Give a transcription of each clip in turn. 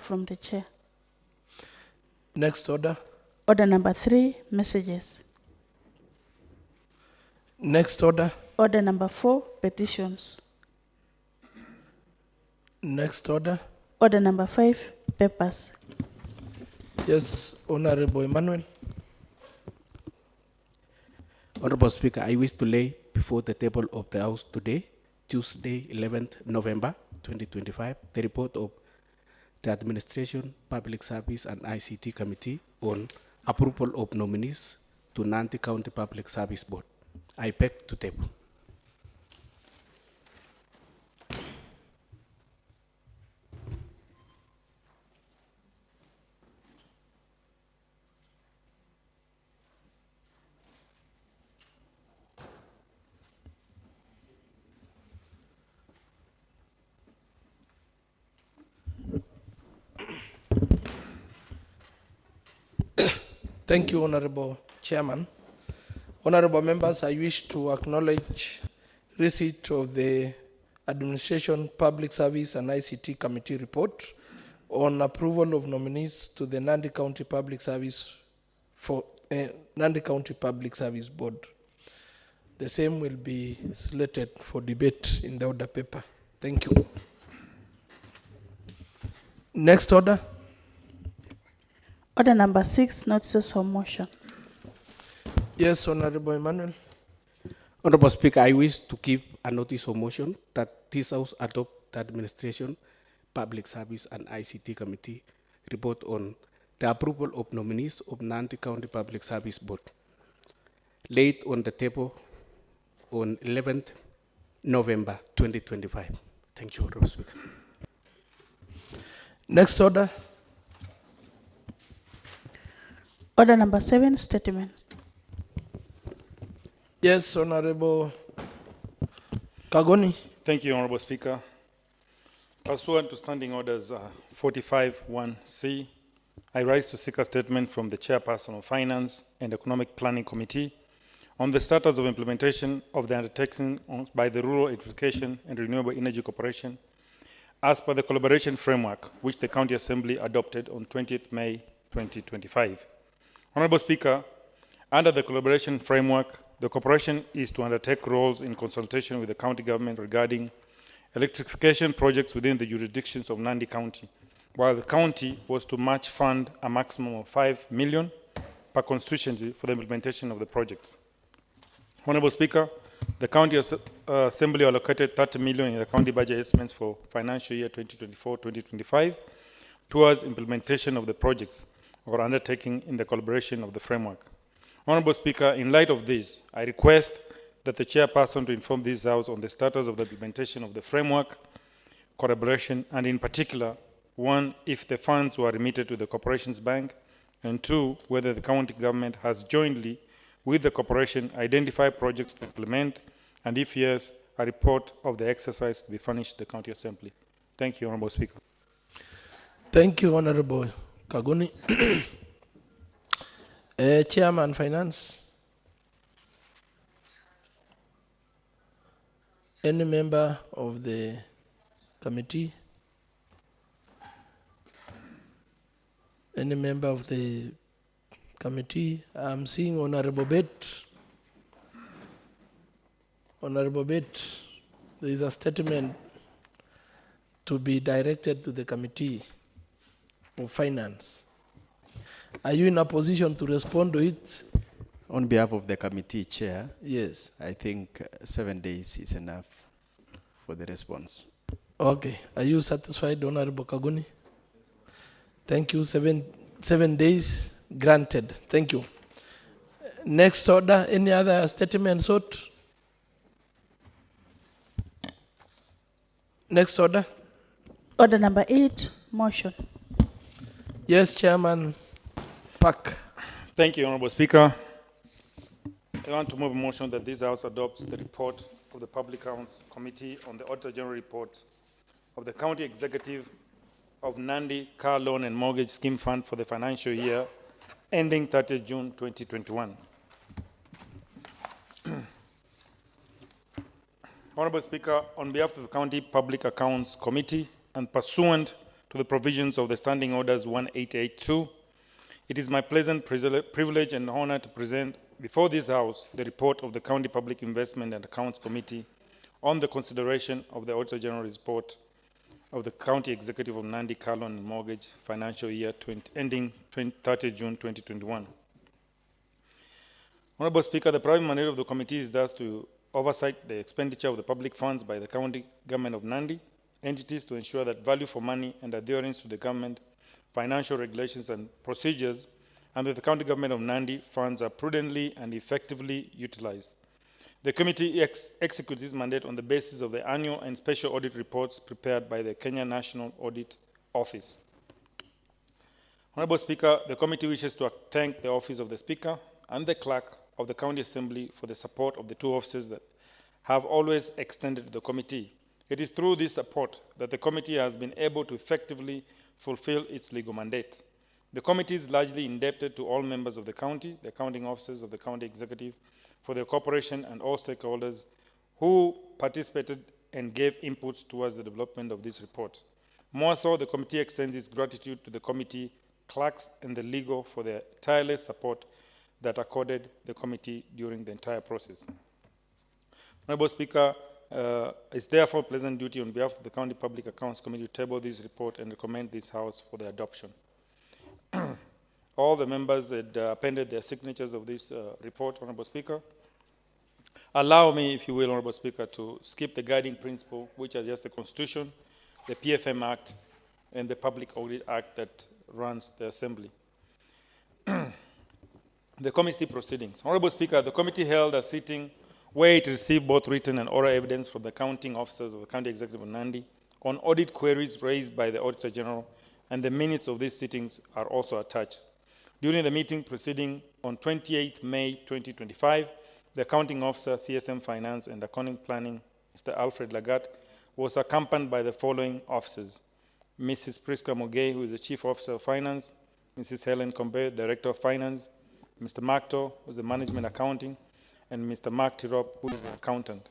from the chair. Next order. Order number 3, messages. Next order. Order number 4, petitions. Next order. Order number 5, papers. Yes, Honorable Emmanuel. Honorable Speaker, I wish to lay before the table of the House today, Tuesday, 11th November 2025, the report of the Administration, Public Service and ICT Committee on approval of nominees to Nandi County Public Service Board. I beg to table. Thank you, Honorable Chairman. Honorable members, I wish to acknowledge receipt of the Administration, Public Service and ICT Committee report on approval of nominees to the Nandi County Public Service Nandi County Public Service Board. The same will be slated for debate in the order paper. Thank you. Next order. Order number 6, notices of motion. Yes, Honorable Emmanuel. Honorable Speaker, I wish to give a notice of motion that this House adopt the Administration, Public Service and ICT Committee report on the approval of nominees of Nandi County Public Service Board, laid on the table on 11th November 2025. Thank you, Honorable Speaker. Next order. Order number 7, statements. Yes, Honorable Kagoni. Thank you, Honorable Speaker. Pursuant to Standing Orders 45(1)(c), I rise to seek a statement from the Chairperson of Finance and Economic Planning Committee on the status of implementation of the undertaking by the Rural Electrification and Renewable Energy Corporation as per the collaboration framework which the County Assembly adopted on 20th May 2025. Honorable Speaker, under the collaboration framework, the corporation is to undertake roles in consultation with the county government regarding electrification projects within the jurisdictions of Nandi County, while the county was to match fund a maximum of 5 million per constituency for the implementation of the projects. Honorable Speaker, the County Assembly allocated 30 million in the county budget estimates for financial year 2024-2025 towards implementation of the projects or undertaking in the collaboration of the framework. Honorable Speaker, in light of this, I request that the Chairperson to inform this House on the status of the implementation of the framework, collaboration, and in particular, 1, if the funds were remitted to the Corporation's Bank, and 2, whether the county government has jointly with the corporation identified projects to implement, and if yes, a report of the exercise to be furnished to the County Assembly. Thank you, Honorable Speaker. Thank you, Honorable Kagoni. Chairman Finance. Any member of the committee? Any member of the committee? I'm seeing Honorable Bet. Honorable Bet, there is a statement to be directed to the Committee of Finance. Are you in a position to respond to it? On behalf of the committee chair, Yes. I think 7 days is enough for the response. Okay. Are you satisfied, Honorable Kaguni? Thank you. 7 days granted. Thank you. Next order. Any other statement sought? Next order. Order number 8, motion. Yes, Chairman Park. Thank you, Honorable Speaker. I want to move a motion that this House adopts the report of the Public Accounts Committee on the Auditor General Report of the County Executive of Nandi Car Loan and Mortgage Scheme Fund for the financial year ending 30 June 2021. Honorable Speaker, on behalf of the County Public Accounts Committee and pursuant to the provisions of the Standing Orders 1882. It is my pleasant privilege and honor to present before this House the report of the County Public Investment and Accounts Committee on the consideration of the Auditor General's report of the County Executive of Nandi, Kalon and Mortgage financial year ending 30 June 2021. Honorable Speaker, the primary mandate of the committee is thus to oversight the expenditure of the public funds by the county government of Nandi entities to ensure that value for money and adherence to the government financial regulations and procedures under the county government of Nandi funds are prudently and effectively utilized. The committee executes its mandate on the basis of the annual and special audit reports prepared by the Kenya National Audit Office. Honorable Speaker, the committee wishes to thank the Office of the Speaker and the Clerk of the County Assembly for the support of the two offices that have always extended to the committee. It is through this support that the committee has been able to effectively fulfill its legal mandate. The committee is largely indebted to all members of the county, the accounting officers of the county executive, for their cooperation and all stakeholders who participated and gave inputs towards the development of this report. More so, the committee extends its gratitude to the committee clerks and the legal for their tireless support that accorded the committee during the entire process. Honorable Speaker, it's therefore a pleasant duty on behalf of the County Public Accounts Committee to table this report and recommend this House for their adoption. All the members had appended their signatures of this report, Honorable Speaker. Allow me, if you will, Honorable Speaker, to skip the guiding principle, which are just the Constitution, the PFM Act, and the Public Audit Act that runs the Assembly. The committee proceedings. Honorable Speaker, the committee held a sitting where it received both written and oral evidence from the accounting officers of the County Executive of Nandi on audit queries raised by the Auditor General, and the minutes of these sittings are also attached. During the meeting proceeding on 28 May 2025, the accounting officer, CSM Finance and Accounting Planning, Mr. Alfred Lagat, was accompanied by the following officers: Mrs. Priska Mogay, who is the Chief Officer of Finance, Mrs. Helen Combe, Director of Finance, Mr. Makto, who is the Management Accounting, and Mr. Mark Tirop, who is the Accountant.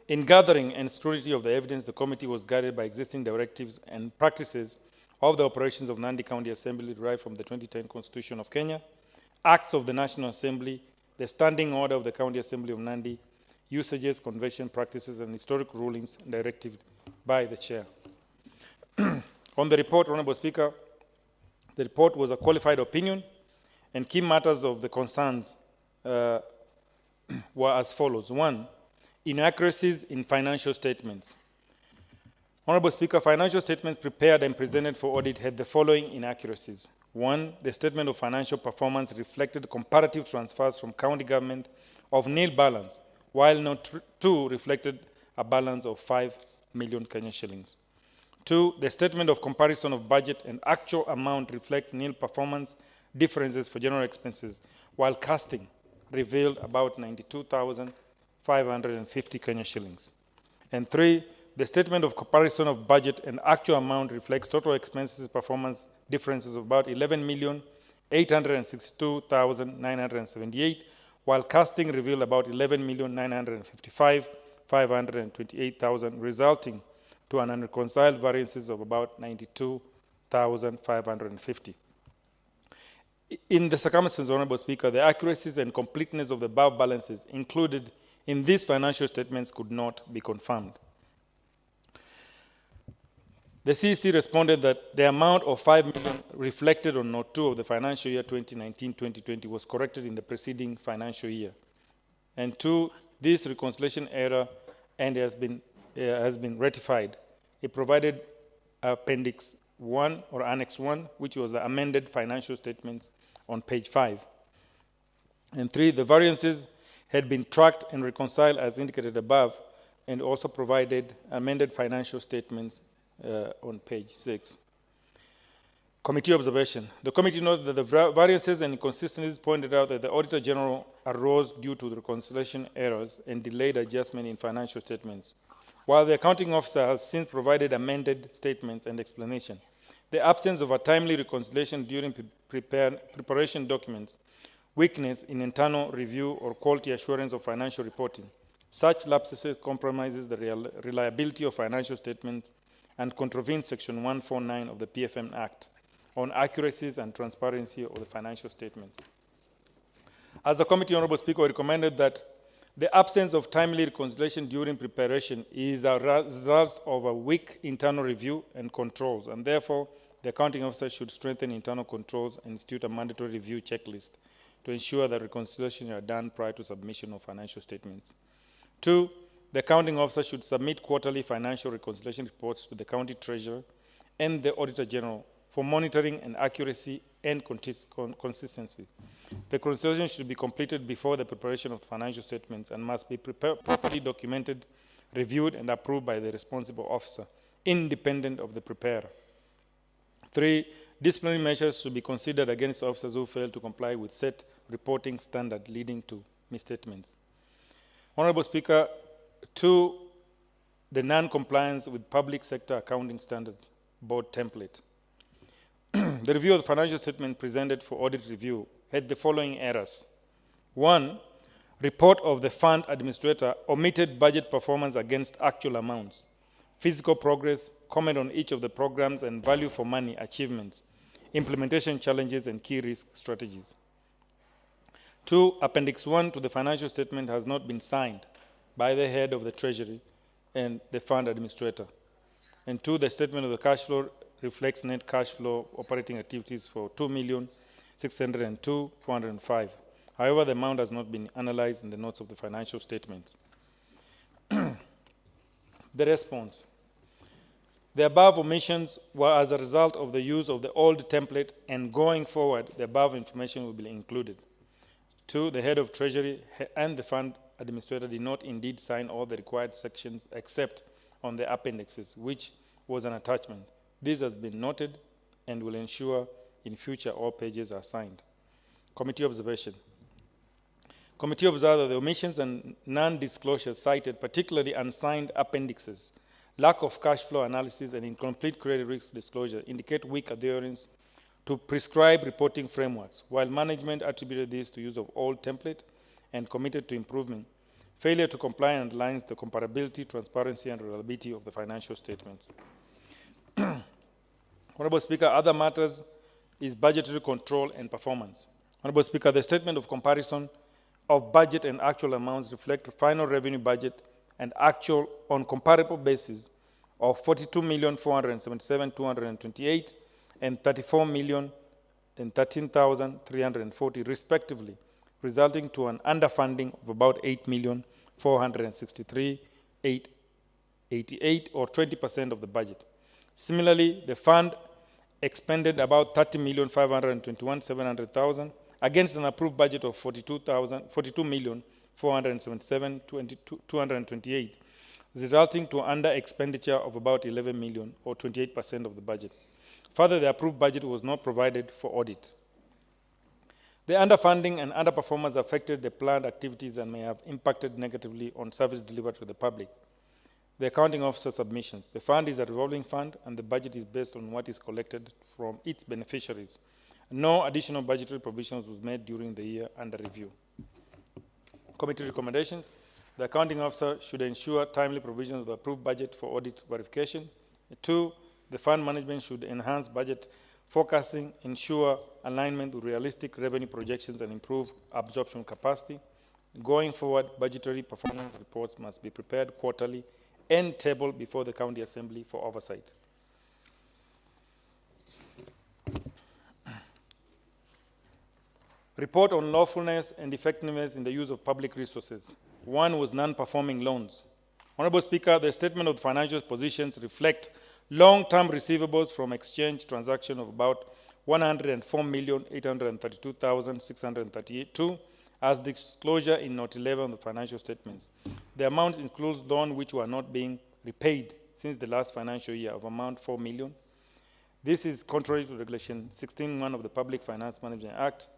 In gathering and scrutiny of the evidence, the committee was guided by existing directives and practices of the operations of Nandi County Assembly derived from the 2010 Constitution of Kenya, acts of the National Assembly, the Standing Order of the County Assembly of Nandi, usages, convention practices, and historic rulings directed by the Chair. On the report, Honorable Speaker, the report was a qualified opinion, and key matters of the concerns were as follows. 1, inaccuracies in financial statements. Honorable Speaker, financial statements prepared and presented for audit had the following inaccuracies. 1, the statement of financial performance reflected comparative transfers from county government of nil balance, while note 2 reflected a balance of 5 million Kenya shillings. 2, the statement of comparison of budget and actual amount reflects nil performance differences for general expenses, while casting revealed about 92,550 Kenya shillings. And 3, the statement of comparison of budget and actual amount reflects total expenses performance differences of about 11,862,978, while casting revealed about 11,955,528,000, resulting to an unreconciled variances of about 92,550. In the circumstances, Honorable Speaker, the accuracies and completeness of the above balances included in these financial statements could not be confirmed. The CEC responded that the amount of 5 million reflected on Note 2 of the financial year 2019-2020 was corrected in the preceding financial year. And 2, this reconciliation error and has been rectified. It provided Appendix 1 or Annex 1, which was the amended financial statements on page 5. And 3, the variances had been tracked and reconciled as indicated above, and also provided amended financial statements on page 6. Committee observation. The committee noted that the variances and inconsistencies pointed out that the Auditor General arose due to the reconciliation errors and delayed adjustment in financial statements. While the accounting officer has since provided amended statements and explanation, the absence of a timely reconciliation during preparation documents, weakness in internal review or quality assurance of financial reporting. Such lapses compromises the reliability of financial statements and contravenes Section 149 of the PFM Act on accuracies and transparency of the financial statements. As the committee, Honorable Speaker, we recommended that the absence of timely reconciliation during preparation is a result of a weak internal review and controls, and therefore the accounting officer should strengthen internal controls and institute a mandatory review checklist to ensure that reconciliations are done prior to submission of financial statements. 2, the accounting officer should submit quarterly financial reconciliation reports to the county treasurer and the auditor general for monitoring and accuracy and consistency. The reconciliation should be completed before the preparation of financial statements and must be properly documented, reviewed, and approved by the responsible officer, independent of the preparer. 3, disciplinary measures should be considered against officers who fail to comply with set reporting standard leading to misstatements. Honorable Speaker, 2, the non-compliance with public sector accounting standards board template. The review of the financial statement presented for audit review had the following errors. 1, report of the fund administrator omitted budget performance against actual amounts, physical progress, comment on each of the programs and value for money achievements, implementation challenges and key risk strategies. 2, Appendix 1 to the financial statement has not been signed by the head of the Treasury and the fund administrator. And 2, the statement of the cash flow reflects net cash flow operating activities for 2,602,405. However, the amount has not been analyzed in the notes of the financial statements. The response. The above omissions were as a result of the use of the old template, and going forward, the above information will be included. 2, the head of Treasury and the fund administrator did not indeed sign all the required sections except on the appendices, which was an attachment. This has been noted and will ensure in future all pages are signed. Committee observation. Committee observed that the omissions and non-disclosures cited, particularly unsigned appendixes, lack of cash flow analysis, and incomplete credit risk disclosure indicate weak adherence to prescribed reporting frameworks, while management attributed this to use of old template and committed to improvement. Failure to comply underlines the comparability, transparency, and reliability of the financial statements. Honorable Speaker, other matters is budgetary control and performance. Honorable Speaker, the statement of comparison of budget and actual amounts reflect final revenue budget and actual on comparable basis of 42,477,228 and 34,013,340 respectively, resulting to an underfunding of about 8,463,888 or 20% of the budget. Similarly, the fund expended about 30,521,700,000 against an approved budget of 42,477,228, resulting to under expenditure of about 11 million or 28% of the budget. Further, the approved budget was not provided for audit. The underfunding and underperformance affected the planned activities and may have impacted negatively on service delivered to the public. The accounting officer submissions. The fund is a revolving fund and the budget is based on what is collected from its beneficiaries. No additional budgetary provisions was made during the year under review. Committee recommendations. The accounting officer should ensure timely provision of the approved budget for audit verification. 2, the fund management should enhance budget forecasting, ensure alignment with realistic revenue projections, and improve absorption capacity. Going forward, budgetary performance reports must be prepared quarterly and tabled before the County Assembly for oversight. Report on lawfulness and effectiveness in the use of public resources. 1 was non-performing loans. Honorable Speaker, the statement of financial positions reflect long-term receivables from exchange transaction of about 104,832,632 as disclosure in Note 11 of the financial statements. The amount includes loans which were not being repaid since the last financial year of amount 4 million. This is contrary to Regulation 16(1) of the Public Finance Management Act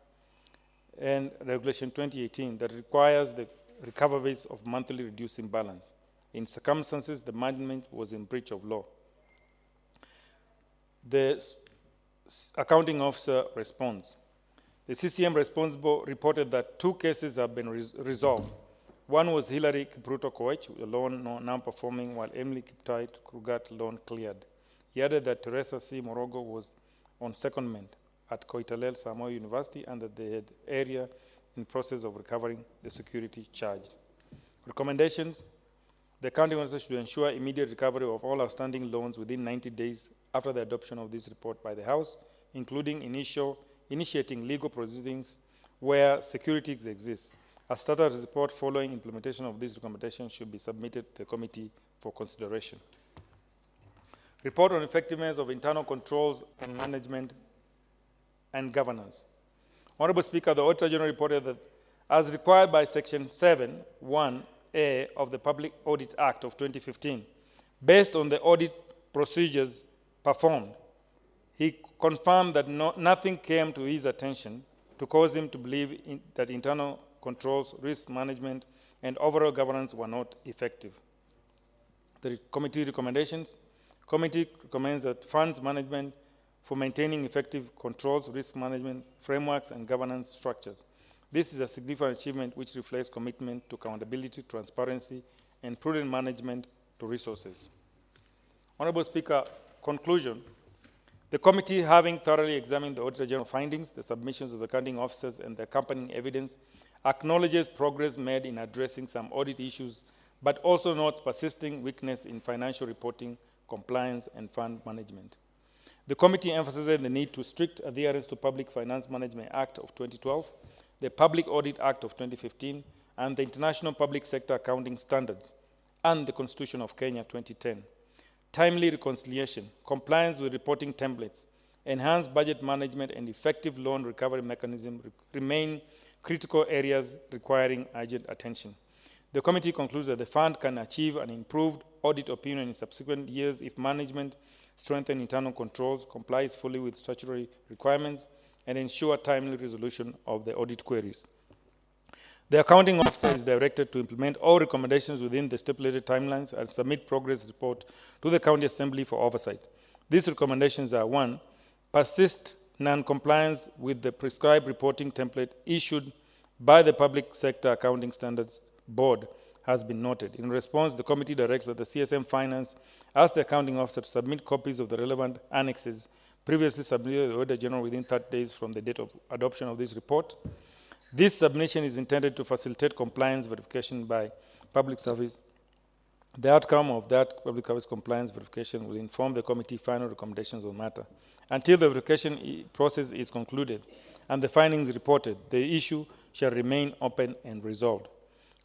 and Regulation 2018 that requires the recoveries of monthly reducing balance. In circumstances, the management was in breach of law. The accounting officer responds. The CCM responsible reported that 2 cases have been resolved. One was Hillary Kipruto Koech, a loan now performing, while Emily Kiptait Krugat loan cleared. He added that Teresa C. Morogo was on secondment at Koitalel Samoei University and that they had area in process of recovering the security charged. Recommendations: the accounting officer should ensure immediate recovery of all outstanding loans within 90 days after the adoption of this report by the House, including initiating legal proceedings where securities exist. A status report following implementation of these recommendations should be submitted to the committee for consideration. Report on effectiveness of internal controls and management and governance. Honorable Speaker, the Auditor General reported that as required by Section 7(1)(a) of the Public Audit Act of 2015, based on the audit procedures performed, he confirmed that nothing came to his attention to cause him to believe that internal controls, risk management, and overall governance were not effective. The committee recommendations. Committee recommends that funds management for maintaining effective controls, risk management, frameworks, and governance structures. This is a significant achievement which reflects commitment to accountability, transparency, and prudent management to resources. Honorable Speaker, conclusion. The committee, having thoroughly examined the Auditor General findings, the submissions of the accounting officers, and the accompanying evidence, acknowledges progress made in addressing some audit issues, but also notes persisting weakness in financial reporting, compliance, and fund management. The committee emphasizes the need to strict adherence to Public Finance Management Act of 2012, the Public Audit Act of 2015, and the International Public Sector Accounting Standards, and the Constitution of Kenya 2010. Timely reconciliation, compliance with reporting templates, enhanced budget management, and effective loan recovery mechanism remain critical areas requiring urgent attention. The committee concludes that the fund can achieve an improved audit opinion in subsequent years if management strengthen internal controls, complies fully with statutory requirements, and ensure timely resolution of the audit queries. The accounting officer is directed to implement all recommendations within the stipulated timelines and submit progress report to the County Assembly for oversight. These recommendations are: 1, persist non-compliance with the prescribed reporting template issued by the Public Sector Accounting Standards Board has been noted. In response, the committee directs that the CSM Finance ask the accounting officer to submit copies of the relevant annexes previously submitted to the Auditor General within 30 days from the date of adoption of this report. This submission is intended to facilitate compliance verification by public service. The outcome of that public service compliance verification will inform the committee final recommendations on the matter. Until the verification process is concluded and the findings reported, the issue shall remain open and resolved.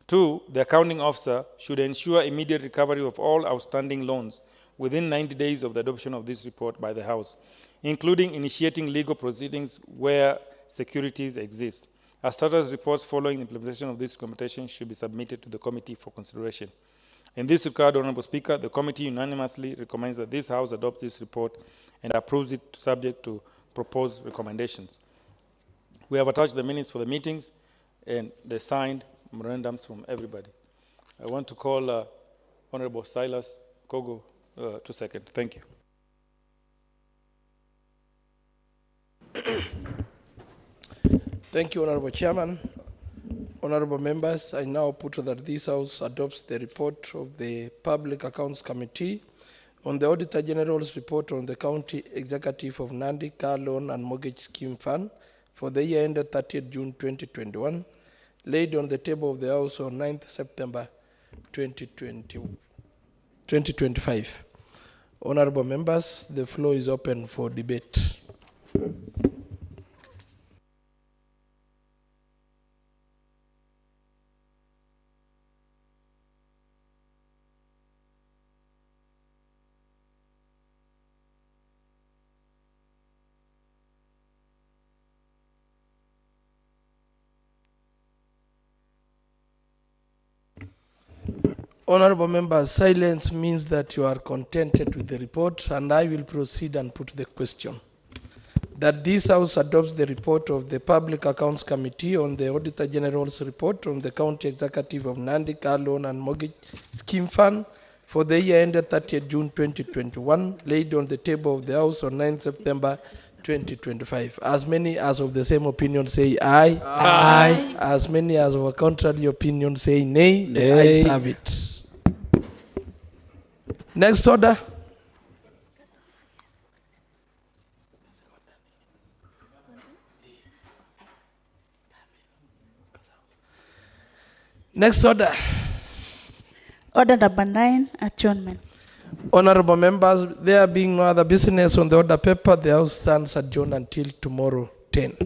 2, the accounting officer should ensure immediate recovery of all outstanding loans within 90 days of the adoption of this report by the House, including initiating legal proceedings where securities exist. A status reports following the implementation of this recommendation should be submitted to the committee for consideration. In this regard, Honorable Speaker, the committee unanimously recommends that this House adopt this report and approves it subject to proposed recommendations. We have attached the minutes for the meetings and the signed memorandums from everybody. I want to call Honorable Silas Kogo to second. Thank you. Thank you, Honorable Chairman. Honorable members, I now put that this House adopts the report of the Public Accounts Committee on the Auditor General's report on the County Executive of Nandi Car Loan and Mortgage Scheme Fund for the year ended 30th June 2021, laid on the table of the House on 9th September 2025. Honorable members, the floor is open for debate. Honorable members, silence means that you are contented with the report, and I will proceed and put the question. That this House adopts the report of the Public Accounts Committee on the Auditor General's report on the County Executive of Nandi Car Loan and Mortgage Scheme Fund for the year ended 30th June 2021, laid on the table of the House on 9th September 2025. As many as of the same opinion say aye. Aye. As many as of a contrary opinion say nay. The Nay. ayes have it. Next order. Next order. Order number 9, adjournment. Honorable members, there being no other business on the order paper, the House stands adjourned until tomorrow 10.